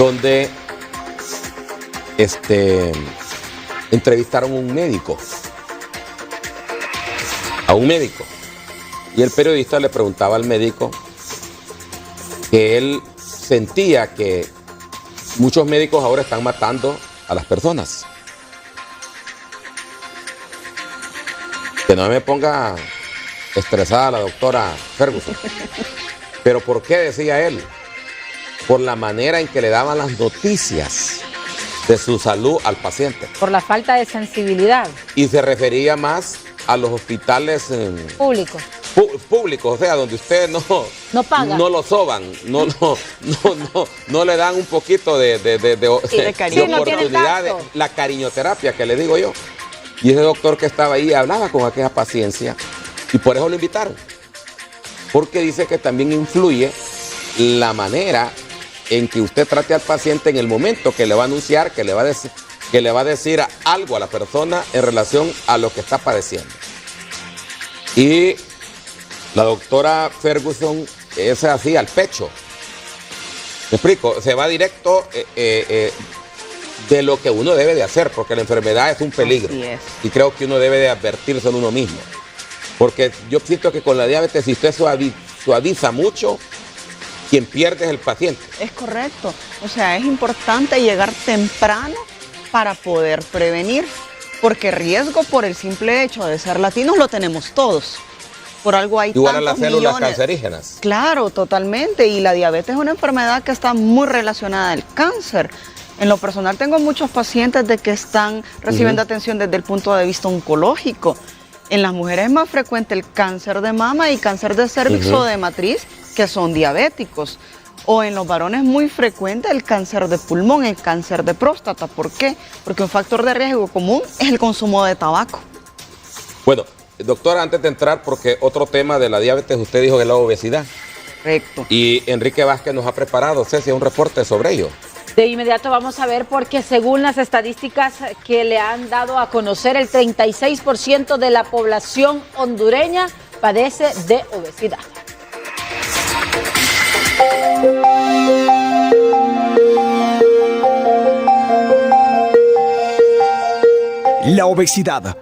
donde entrevistaron a un médico. Y el periodista le preguntaba al médico que él sentía que muchos médicos ahora están matando a las personas. Que no me ponga estresada la doctora Ferguson. ¿Pero por qué decía él? Por la manera en que le daban las noticias de su salud al paciente. Por la falta de sensibilidad. Y se refería más a los hospitales públicos, o sea, donde usted no paga, no lo soban, no le dan un poquito de oportunidad, la cariñoterapia que le digo yo. Y ese doctor que estaba ahí hablaba con aquella paciencia y por eso lo invitaron. Porque dice que también influye la manera en que usted trate al paciente en el momento que le va a anunciar, que le va a decir algo a la persona en relación a lo que está padeciendo. Y la doctora Ferguson es así, al pecho. ¿Me explico? Se va directo de lo que uno debe de hacer, porque la enfermedad es un peligro. Así es. Y creo que uno debe de advertirse en uno mismo. Porque yo siento que con la diabetes, si usted suaviza mucho, quien pierde es el paciente. Es correcto. O sea, es importante llegar temprano para poder prevenir, porque riesgo por el simple hecho de ser latinos lo tenemos todos. Por algo hay igual tantos a las células millones. Cancerígenas. Claro, totalmente. Y la diabetes es una enfermedad que está muy relacionada al cáncer. En lo personal tengo muchos pacientes de que están recibiendo atención desde el punto de vista oncológico. En las mujeres es más frecuente el cáncer de mama y cáncer de cervix o de matriz, que son diabéticos. O en los varones es muy frecuente el cáncer de pulmón, el cáncer de próstata. ¿Por qué? Porque un factor de riesgo común es el consumo de tabaco. Bueno, doctora, antes de entrar, porque otro tema de la diabetes, usted dijo que es la obesidad. Correcto. Y Enrique Vázquez nos ha preparado, Ceci, un reporte sobre ello. De inmediato vamos a ver, porque según las estadísticas que le han dado a conocer, el 36% de la población hondureña padece de obesidad. La obesidad,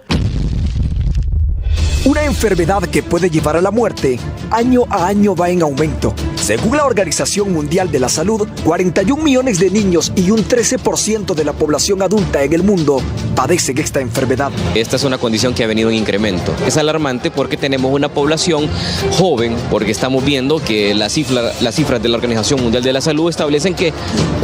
una enfermedad que puede llevar a la muerte, año a año va en aumento. Según la Organización Mundial de la Salud, 41 millones de niños y un 13% de la población adulta en el mundo padecen esta enfermedad. Esta es una condición que ha venido en incremento. Es alarmante porque tenemos una población joven, porque estamos viendo que las cifras de la Organización Mundial de la Salud establecen que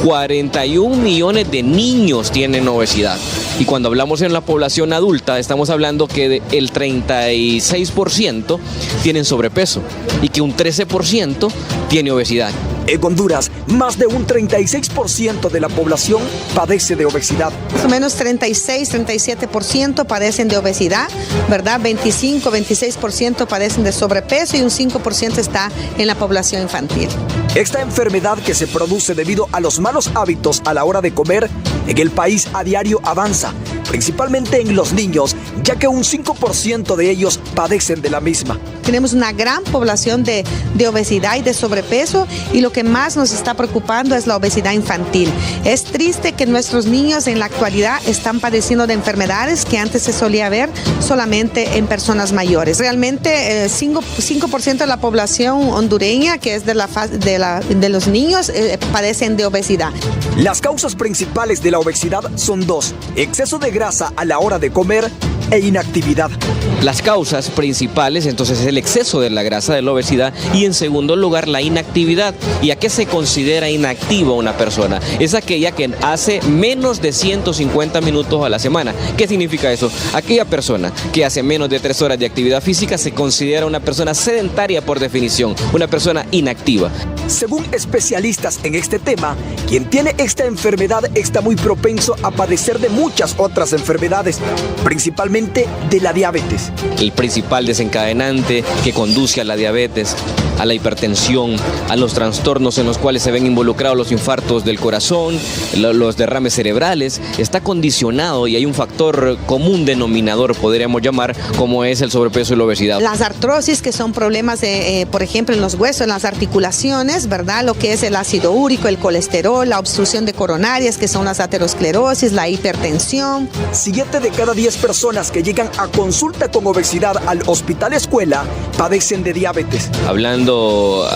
41 millones de niños tienen obesidad. Y cuando hablamos en la población adulta, estamos hablando que el 36% tienen sobrepeso y que un 13% tiene obesidad. En Honduras, más de un 36% de la población padece de obesidad. Más o menos 36-37% padecen de obesidad, ¿verdad? 25-26% padecen de sobrepeso y un 5% está en la población infantil. Esta enfermedad, que se produce debido a los malos hábitos a la hora de comer, en el país a diario avanza, principalmente en los niños, ya que un 5% de ellos padecen de la misma. Tenemos una gran población de obesidad y de sobrepeso, y lo que más nos está preocupando es la obesidad infantil. Es triste que nuestros niños en la actualidad están padeciendo de enfermedades que antes se solía ver solamente en personas mayores. Realmente 5% de la población hondureña, que es de los niños, padecen de obesidad. Las causas principales de la obesidad son dos: exceso de grasa a la hora de comer e inactividad. Las causas principales entonces es el exceso de la grasa, de la obesidad, y en segundo lugar la inactividad. ¿Y a qué se considera inactiva una persona? Es aquella que hace menos de 150 minutos a la semana. ¿Qué significa eso? Aquella persona que hace menos de 3 horas de actividad física se considera una persona sedentaria por definición, una persona inactiva. Según especialistas en este tema, quien tiene esta enfermedad está muy propenso a padecer de muchas otras enfermedades, principalmente principalmente de la diabetes. El principal desencadenante que conduce a la diabetes, a la hipertensión, a los trastornos en los cuales se ven involucrados los infartos del corazón, los derrames cerebrales, está condicionado y hay un factor común denominador, podríamos llamar, como es el sobrepeso y la obesidad. Las artrosis, que son problemas, por ejemplo, en los huesos, en las articulaciones, ¿verdad? Lo que es el ácido úrico, el colesterol, la obstrucción de coronarias, que son las aterosclerosis, la hipertensión. 7 de cada 10 personas que llegan a consulta con obesidad al hospital escuela padecen de diabetes. Hablando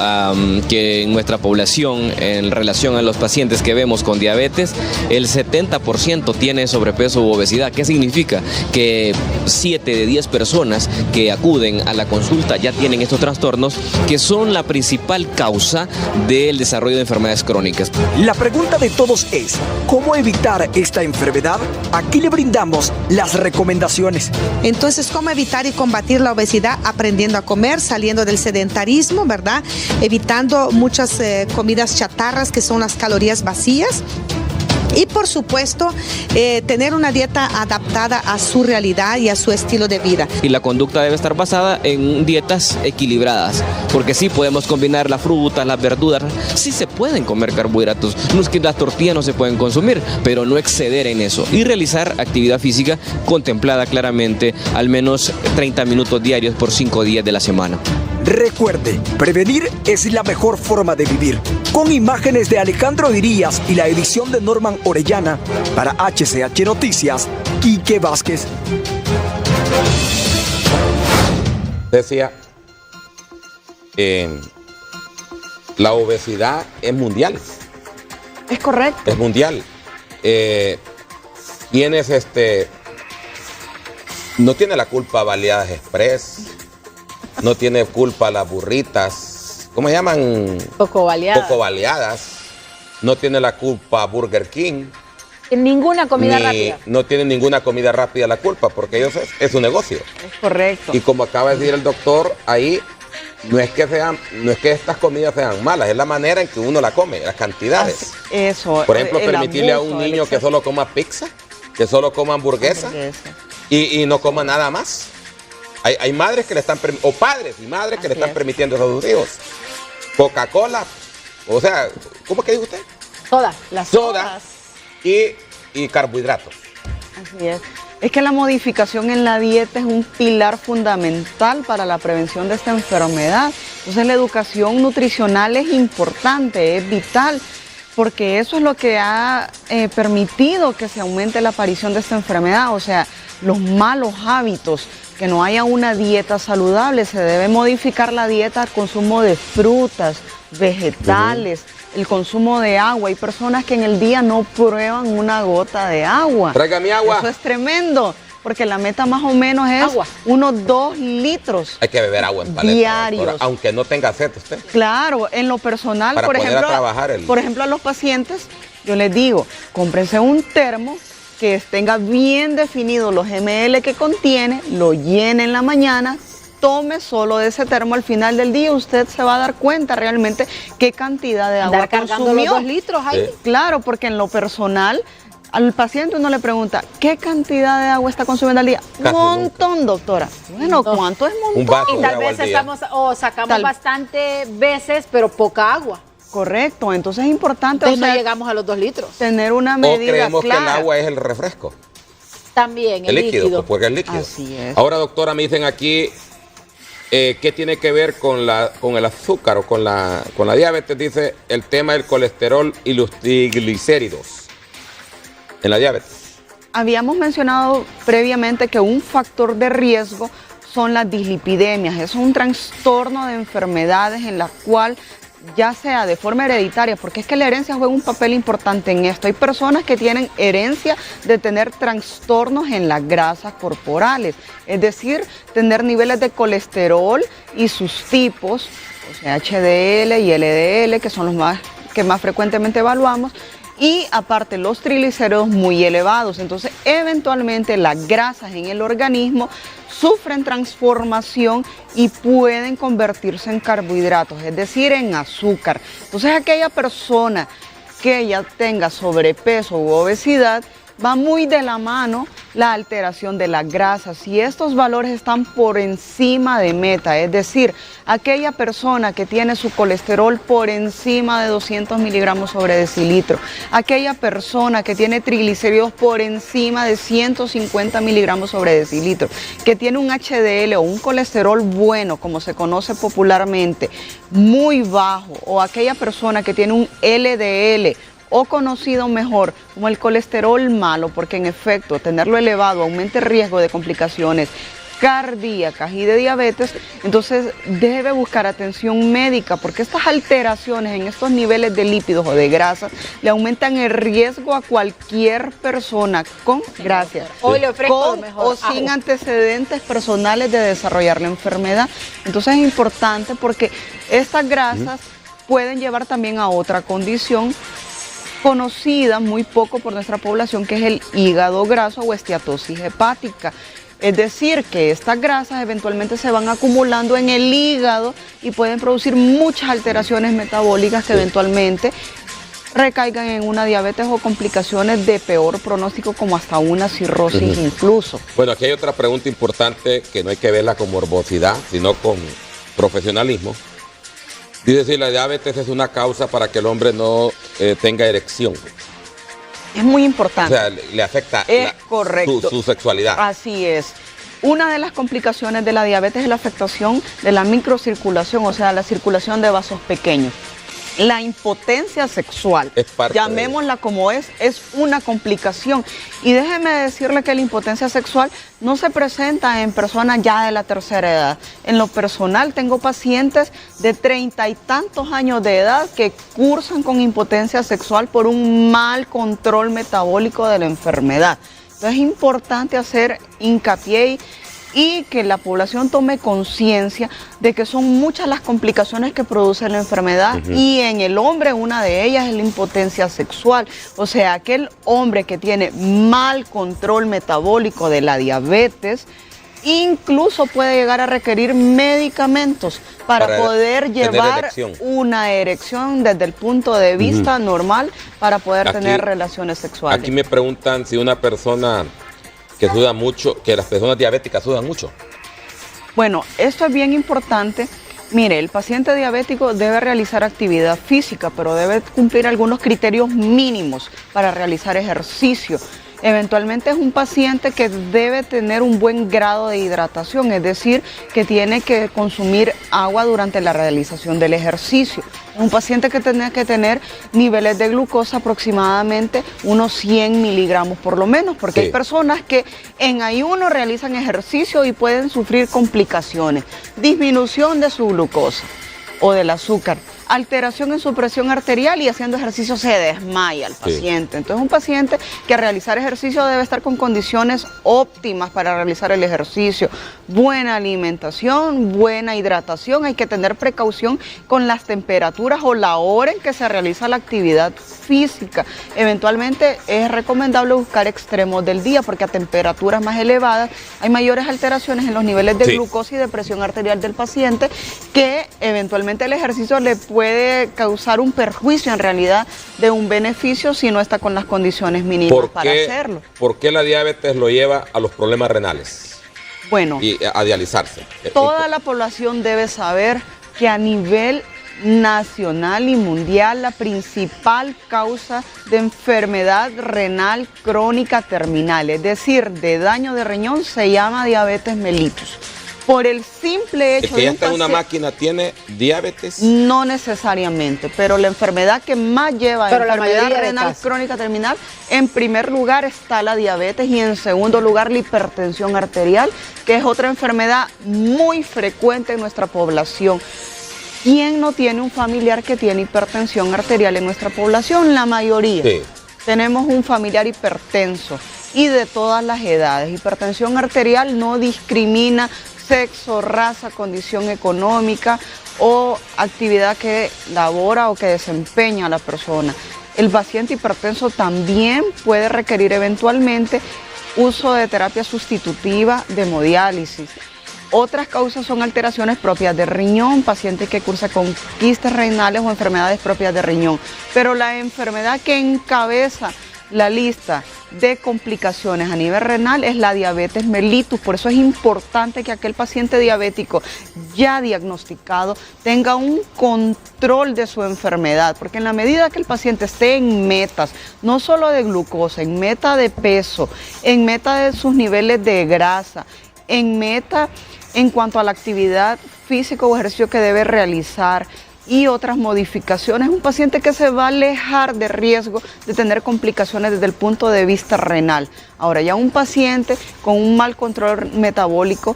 que en nuestra población, en relación a los pacientes que vemos con diabetes, el 70% tiene sobrepeso u obesidad. ¿Qué significa? Que 7 de 10 personas que acuden a la consulta ya tienen estos trastornos, que son la principal causa del desarrollo de enfermedades crónicas. La pregunta de todos es, ¿cómo evitar esta enfermedad? Aquí le brindamos las recomendaciones. Entonces, ¿cómo evitar y combatir la obesidad? Aprendiendo a comer, saliendo del sedentarismo, ¿verdad? Evitando muchas comidas chatarras, que son las calorías vacías. Y por supuesto, tener una dieta adaptada a su realidad y a su estilo de vida. Y la conducta debe estar basada en dietas equilibradas, porque sí podemos combinar la fruta, las verduras, sí se pueden comer carbohidratos, no es que las tortillas no se pueden consumir, pero no exceder en eso. Y realizar actividad física contemplada claramente, al menos 30 minutos diarios por 5 días de la semana. Recuerde, prevenir es la mejor forma de vivir. Con imágenes de Alejandro Dirías y la edición de Norman Orellana, para HCH Noticias, Quique Vázquez. Decía, la obesidad es mundial. Es correcto. Es mundial. Quienes no tiene la culpa Baleadas Express, no tiene culpa las burritas, ¿cómo se llaman? Poco baleadas. No tiene la culpa Burger King. Ninguna comida rápida. No tiene ninguna comida rápida la culpa, porque ellos es un negocio. Es correcto. Y como acaba de decir el doctor, ahí no es que estas comidas sean malas, es la manera en que uno la come, las cantidades. Eso. Por ejemplo, permitirle a un niño que solo coma pizza, que solo coma hamburguesa. Y no coma nada más. Hay madres que le están o padres y madres que le están permitiendo eso a sus hijos. Coca-Cola, o sea, ¿cómo que dijo usted? Las sodas y carbohidratos. Así es. Es que la modificación en la dieta es un pilar fundamental para la prevención de esta enfermedad. Entonces la educación nutricional es importante, es vital, porque eso es lo que ha permitido que se aumente la aparición de esta enfermedad. O sea, los malos hábitos, que no haya una dieta saludable, se debe modificar la dieta, el consumo de frutas, vegetales, el consumo de agua. Hay personas que en el día no prueban una gota de agua. Tráigame agua. Eso es tremendo, porque la meta más o menos es unos 2 litros. Hay que beber agua en paleta, diarios, doctora, aunque no tenga sed usted. Claro, en lo personal, para por poder ejemplo, trabajar por ejemplo, a los pacientes, yo les digo, cómprense un termo que tenga bien definidos los ml que contiene, lo llene en la mañana, tome solo de ese termo. Al final del día usted se va a dar cuenta realmente qué cantidad de agua cargando los 2 litros ahí. Sí. Claro, porque en lo personal, al paciente uno le pregunta, ¿qué cantidad de agua está consumiendo al día? Un montón, doctora. Bueno, ¿cuánto es montón? Un vaso Y de tal agua vez al día. sacamos bastante veces, pero poca agua. Correcto, entonces es importante Entonces no llegamos a los 2 litros. tener una O medida creemos clara. que el agua es el refresco. También el líquido. Pues porque es líquido. Así es. Ahora, doctora, me dicen aquí, ¿qué tiene que ver con el azúcar o con la diabetes? Dice el tema del colesterol y los triglicéridos en la diabetes. Habíamos mencionado previamente que un factor de riesgo son las dislipidemias. Es un trastorno de enfermedades en la cual, ya sea de forma hereditaria, porque es que la herencia juega un papel importante en esto. Hay personas que tienen herencia de tener trastornos en las grasas corporales, es decir, tener niveles de colesterol y sus tipos, o sea, HDL y LDL, que son los que más frecuentemente evaluamos, y aparte los triglicéridos muy elevados. Entonces, eventualmente las grasas en el organismo sufren transformación y pueden convertirse en carbohidratos, es decir, en azúcar. Entonces, aquella persona que ya tenga sobrepeso u obesidad va muy de la mano la alteración de la grasa. Si estos valores están por encima de meta, es decir, aquella persona que tiene su colesterol por encima de 200 miligramos sobre decilitro, aquella persona que tiene triglicéridos por encima de 150 miligramos sobre decilitro, que tiene un HDL o un colesterol bueno, como se conoce popularmente, muy bajo, o aquella persona que tiene un LDL, o conocido mejor como el colesterol malo, porque en efecto tenerlo elevado aumenta el riesgo de complicaciones cardíacas y de diabetes, entonces debe buscar atención médica, porque estas alteraciones en estos niveles de lípidos o de grasa le aumentan el riesgo a cualquier persona con, con o sin antecedentes personales de desarrollar la enfermedad. Entonces es importante porque estas grasas pueden llevar también a otra condición conocida muy poco por nuestra población, que es el hígado graso o esteatosis hepática. Es decir, que estas grasas eventualmente se van acumulando en el hígado y pueden producir muchas alteraciones metabólicas que eventualmente recaigan en una diabetes o complicaciones de peor pronóstico, como hasta una cirrosis incluso. Bueno, aquí hay otra pregunta importante que no hay que verla con morbosidad, sino con profesionalismo. Dice si la diabetes es una causa para que el hombre no tenga erección. Es muy importante. O sea, le afecta su sexualidad. Así es. Una de las complicaciones de la diabetes es la afectación de la microcirculación, o sea, la circulación de vasos pequeños. La impotencia sexual, llamémosla como es una complicación. Y déjeme decirle que la impotencia sexual no se presenta en personas ya de la tercera edad. En lo personal tengo pacientes de 30 y tantos años de edad que cursan con impotencia sexual por un mal control metabólico de la enfermedad. Entonces es importante hacer hincapié y que la población tome conciencia de que son muchas las complicaciones que produce la enfermedad y en el hombre una de ellas es la impotencia sexual. O sea, aquel hombre que tiene mal control metabólico de la diabetes incluso puede llegar a requerir medicamentos para poder llevar una erección desde el punto de vista normal para poder tener relaciones sexuales. Aquí me preguntan si una persona que suda mucho, que las personas diabéticas sudan mucho. Bueno, esto es bien importante. Mire, el paciente diabético debe realizar actividad física, pero debe cumplir algunos criterios mínimos para realizar ejercicio. Eventualmente es un paciente que debe tener un buen grado de hidratación, es decir, que tiene que consumir agua durante la realización del ejercicio. Un paciente que tiene que tener niveles de glucosa aproximadamente unos 100 miligramos por lo menos, porque hay personas que en ayuno realizan ejercicio y pueden sufrir complicaciones, disminución de su glucosa o del azúcar, alteración en su presión arterial y haciendo ejercicio se desmaya el paciente. Entonces un paciente que al realizar ejercicio debe estar con condiciones óptimas para realizar el ejercicio. Buena alimentación, buena hidratación, hay que tener precaución con las temperaturas o la hora en que se realiza la actividad física. Eventualmente es recomendable buscar extremos del día porque a temperaturas más elevadas hay mayores alteraciones en los niveles de glucosa y de presión arterial del paciente que eventualmente el ejercicio le puede causar un perjuicio en realidad de un beneficio si no está con las condiciones mínimas para hacerlo. ¿Por qué la diabetes lo lleva a los problemas renales? Bueno, y a dializarse. Toda la población debe saber que a nivel nacional y mundial la principal causa de enfermedad renal crónica terminal, es decir, de daño de riñón, se llama diabetes mellitus. Por el simple hecho de que ya está en una máquina, ¿tiene diabetes? No necesariamente, pero la enfermedad que más lleva a enfermedad renal crónica terminal, en primer lugar está la diabetes y en segundo lugar la hipertensión arterial, que es otra enfermedad muy frecuente en nuestra población. ¿Quién no tiene un familiar que tiene hipertensión arterial en nuestra población? La mayoría. Tenemos un familiar hipertenso y de todas las edades. Hipertensión arterial no discrimina sexo, raza, condición económica o actividad que labora o que desempeña la persona. El paciente hipertenso también puede requerir eventualmente uso de terapia sustitutiva de hemodiálisis. Otras causas son alteraciones propias de riñón, pacientes que cursan con quistes renales o enfermedades propias de riñón. Pero la enfermedad que encabeza la lista de complicaciones a nivel renal es la diabetes mellitus. Por eso es importante que aquel paciente diabético ya diagnosticado tenga un control de su enfermedad, porque en la medida que el paciente esté en metas, no solo de glucosa, en meta de peso, en meta de sus niveles de grasa, en meta en cuanto a la actividad física o ejercicio que debe realizar y otras modificaciones, un paciente que se va a alejar de riesgo de tener complicaciones desde el punto de vista renal. Ahora, ya un paciente con un mal control metabólico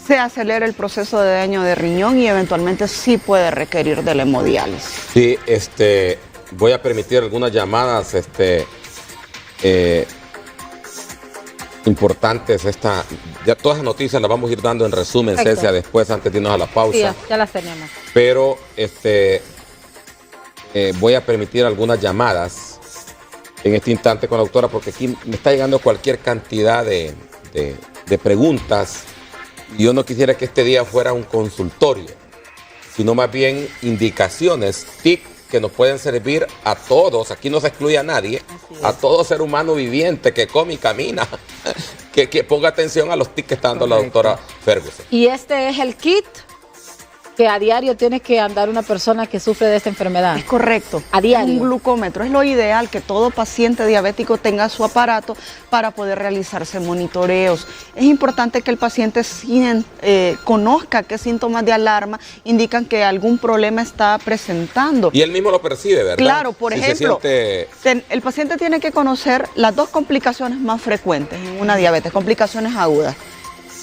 se acelera el proceso de daño de riñón y eventualmente sí puede requerir de la hemodiálisis. Sí, voy a permitir algunas llamadas importantes. Ya todas las noticias las vamos a ir dando en resumen, Perfecto. Cecia, después, antes de irnos a la pausa. Sí, ya las tenemos. Pero voy a permitir algunas llamadas en este instante con la doctora, porque aquí me está llegando cualquier cantidad de preguntas. Y yo no quisiera que este día fuera un consultorio, sino más bien indicaciones, tips que nos pueden servir a todos. Aquí no se excluye a nadie, a todo ser humano viviente que come y camina, que ponga atención a los tips que está dando la doctora Ferguson. Y este es el kit que a diario tiene que andar una persona que sufre de esta enfermedad. Es correcto. A diario. Un glucómetro. Es lo ideal que todo paciente diabético tenga su aparato para poder realizarse monitoreos. Es importante que el paciente conozca qué síntomas de alarma indican que algún problema está presentando. Y él mismo lo percibe, ¿verdad? Claro, por Si ejemplo, se siente... el paciente tiene que conocer las dos complicaciones más frecuentes en una diabetes, complicaciones agudas.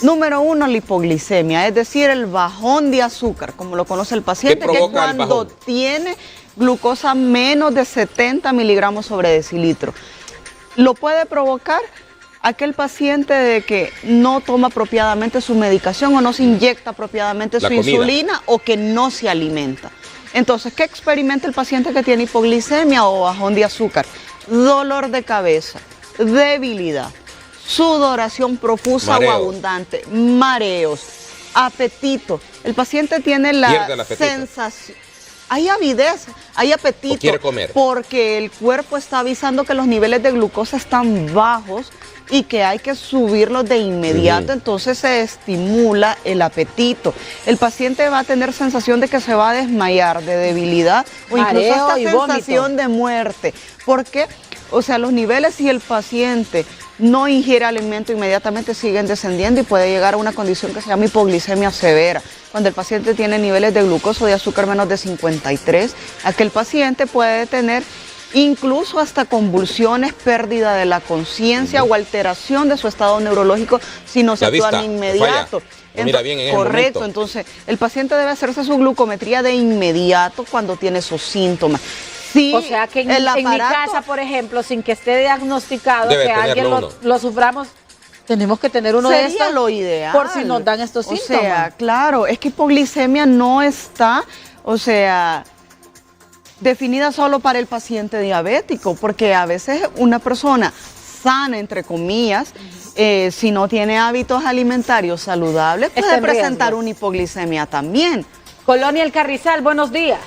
Número 1, la hipoglicemia, es decir, el bajón de azúcar, como lo conoce el paciente, que es cuando tiene glucosa menos de 70 miligramos sobre decilitro. Lo puede provocar aquel paciente de que no toma apropiadamente su medicación o no se inyecta apropiadamente su insulina o que no se alimenta. Entonces, ¿qué experimenta el paciente que tiene hipoglicemia o bajón de azúcar? Dolor de cabeza, debilidad, sudoración profusa o abundante, mareos, apetito. El paciente tiene la sensación, hay avidez, hay apetito, quiere comer, porque el cuerpo está avisando que los niveles de glucosa están bajos y que hay que subirlos de inmediato, entonces se estimula el apetito. El paciente va a tener sensación de que se va a desmayar, de debilidad o incluso hasta sensación de muerte. ¿Por qué? O sea, los niveles, si el paciente no ingiere alimento, inmediatamente siguen descendiendo y puede llegar a una condición que se llama hipoglicemia severa. Cuando el paciente tiene niveles de glucosa o de azúcar menos de 53, aquel paciente puede tener incluso hasta convulsiones, pérdida de la conciencia o alteración de su estado neurológico si no se actúa de inmediato. Mira bien en correcto, el entonces el paciente debe hacerse su glucometría de inmediato cuando tiene esos síntomas. Sí, o sea que en mi casa, por ejemplo, sin que esté diagnosticado, que alguien lo suframos, tenemos que tener uno de estos. Sería lo ideal. Por si nos dan estos síntomas. O sea, claro, es que hipoglicemia no está, definida solo para el paciente diabético, porque a veces una persona sana, entre comillas, si no tiene hábitos alimentarios saludables, puede presentar una hipoglicemia también. Colonia El Carrizal, buenos días.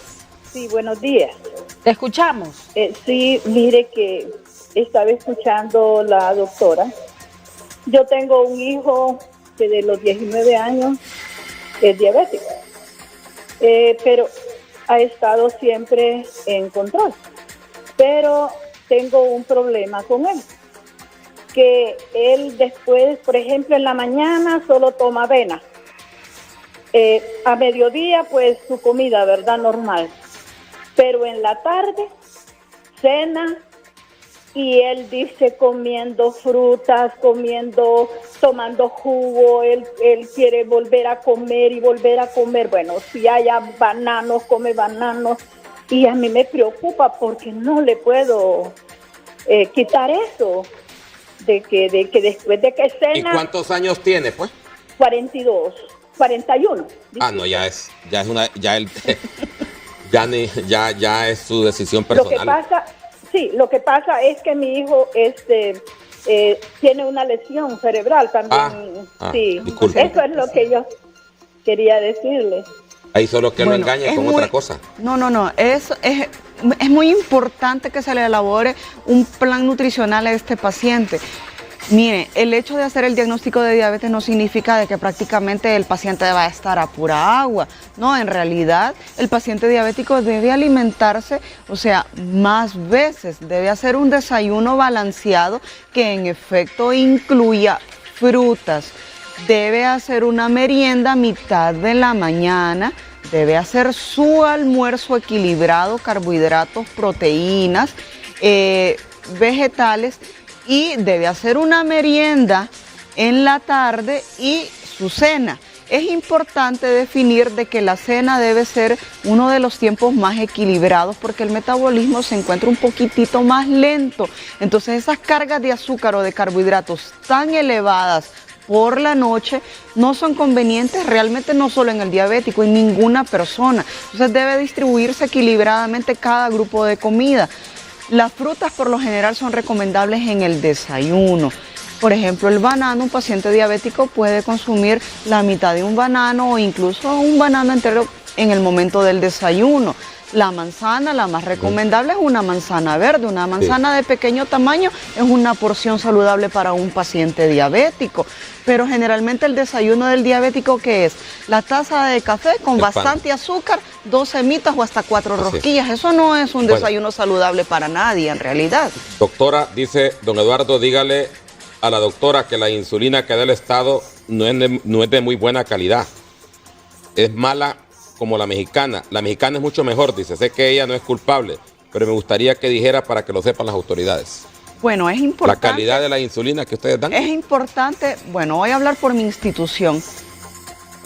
Sí, buenos días. Te escuchamos. Sí, mire que estaba escuchando la doctora. Yo tengo un hijo que de los 19 años es diabético, pero ha estado siempre en control. Pero tengo un problema con él, que él después, por ejemplo, en la mañana solo toma avena. A mediodía, pues su comida, ¿verdad? Normal. Pero en la tarde, cena, y él dice comiendo frutas, tomando jugo, él quiere volver a comer y volver a comer. Bueno, si haya bananos, come bananos, y a mí me preocupa porque no le puedo quitar eso, de que después de que cena... ¿Y cuántos años tiene, pues? 41. Ah, no, ya es su decisión personal. Lo que pasa es que mi hijo tiene una lesión cerebral también. Sí, disculpe. eso es lo que yo quería decirle. Ahí solo que lo engañe con otra cosa. No. Es muy importante que se le elabore un plan nutricional a este paciente. Mire, el hecho de hacer el diagnóstico de diabetes no significa de que prácticamente el paciente va a estar a pura agua. No, en realidad el paciente diabético debe alimentarse, o sea, más veces. Debe hacer un desayuno balanceado que en efecto incluya frutas. Debe hacer una merienda a mitad de la mañana. Debe hacer su almuerzo equilibrado, carbohidratos, proteínas, vegetales. Y debe hacer una merienda en la tarde y su cena. Es importante definir de que la cena debe ser uno de los tiempos más equilibrados porque el metabolismo se encuentra un poquitito más lento. Entonces esas cargas de azúcar o de carbohidratos tan elevadas por la noche no son convenientes realmente, no solo en el diabético, en ninguna persona. Entonces debe distribuirse equilibradamente cada grupo de comida. Las frutas por lo general son recomendables en el desayuno. Por ejemplo, el banano, un paciente diabético puede consumir la mitad de un banano o incluso un banano entero en el momento del desayuno. La manzana, la más recomendable es una manzana verde. Una manzana de pequeño tamaño es una porción saludable para un paciente diabético. Pero generalmente el desayuno del diabético, ¿qué es? La taza de café con bastante azúcar, 2 semitas o hasta 4 rosquillas. Eso no es un desayuno saludable para nadie en realidad. Doctora, dice don Eduardo, dígale a la doctora que la insulina que da el Estado no es de muy buena calidad. Es mala como la mexicana. La mexicana es mucho mejor, dice. Sé que ella no es culpable, pero me gustaría que dijera para que lo sepan las autoridades. Bueno, es importante. La calidad de la insulina que ustedes dan. Es importante, bueno, voy a hablar por mi institución.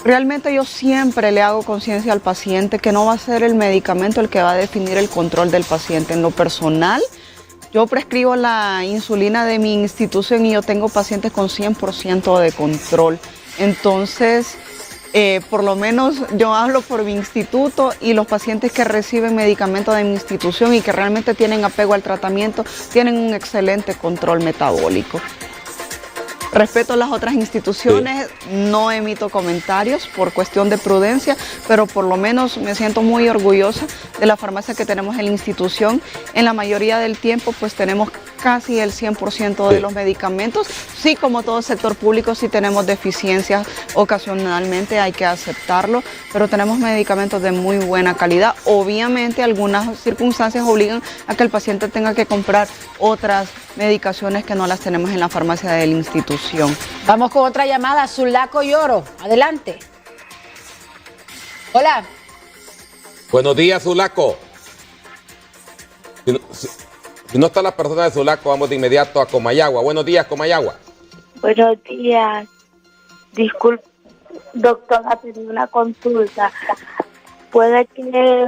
Realmente yo siempre le hago conciencia al paciente que no va a ser el medicamento el que va a definir el control del paciente. En lo personal, yo prescribo la insulina de mi institución y yo tengo pacientes con 100% de control. Entonces, por lo menos yo hablo por mi instituto y los pacientes que reciben medicamentos de mi institución y que realmente tienen apego al tratamiento tienen un excelente control metabólico. Respeto a las otras instituciones, no emito comentarios por cuestión de prudencia, pero por lo menos me siento muy orgullosa de la farmacia que tenemos en la institución. En la mayoría del tiempo pues tenemos casi el 100% de los medicamentos. Sí, como todo sector público, sí tenemos deficiencias ocasionalmente, hay que aceptarlo, pero tenemos medicamentos de muy buena calidad. Obviamente algunas circunstancias obligan a que el paciente tenga que comprar otras medicaciones que no las tenemos en la farmacia de la institución. Vamos con otra llamada, Zulaco Lloro. Adelante. Hola. Buenos días, Zulaco. Si no está la persona de Zulaco, vamos de inmediato a Comayagua. Buenos días, Comayagua. Buenos días. Disculpe, doctora, tenía una consulta. ¿Puede que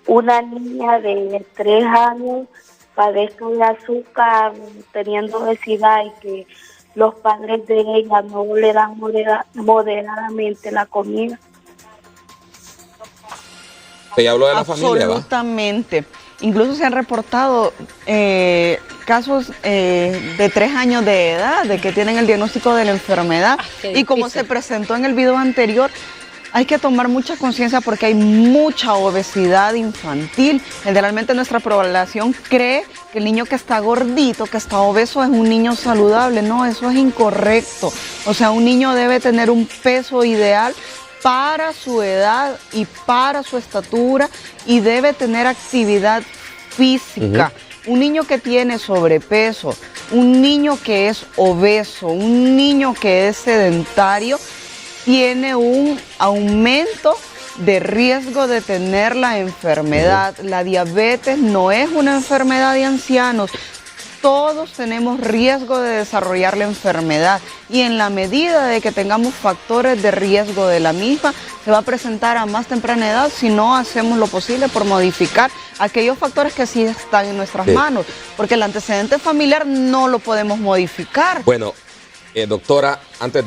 una niña de 3 años padezca de azúcar teniendo obesidad y que los padres de ella no le dan moderadamente la comida? Se habló de la familia, ¿va? Absolutamente. Incluso se han reportado casos de 3 años de edad, de que tienen el diagnóstico de la enfermedad. Y como se presentó en el video anterior, hay que tomar mucha conciencia porque hay mucha obesidad infantil. Generalmente nuestra población cree que el niño que está gordito, que está obeso, es un niño saludable. No, eso es incorrecto. O sea, un niño debe tener un peso ideal para su edad y para su estatura y debe tener actividad física. Un niño que tiene sobrepeso, un niño que es obeso, un niño que es sedentario, tiene un aumento de riesgo de tener la enfermedad. La diabetes no es una enfermedad de ancianos. Todos tenemos riesgo de desarrollar la enfermedad y en la medida de que tengamos factores de riesgo de la misma, se va a presentar a más temprana edad si no hacemos lo posible por modificar aquellos factores que sí están en nuestras manos, porque el antecedente familiar no lo podemos modificar. Bueno, doctora, antes de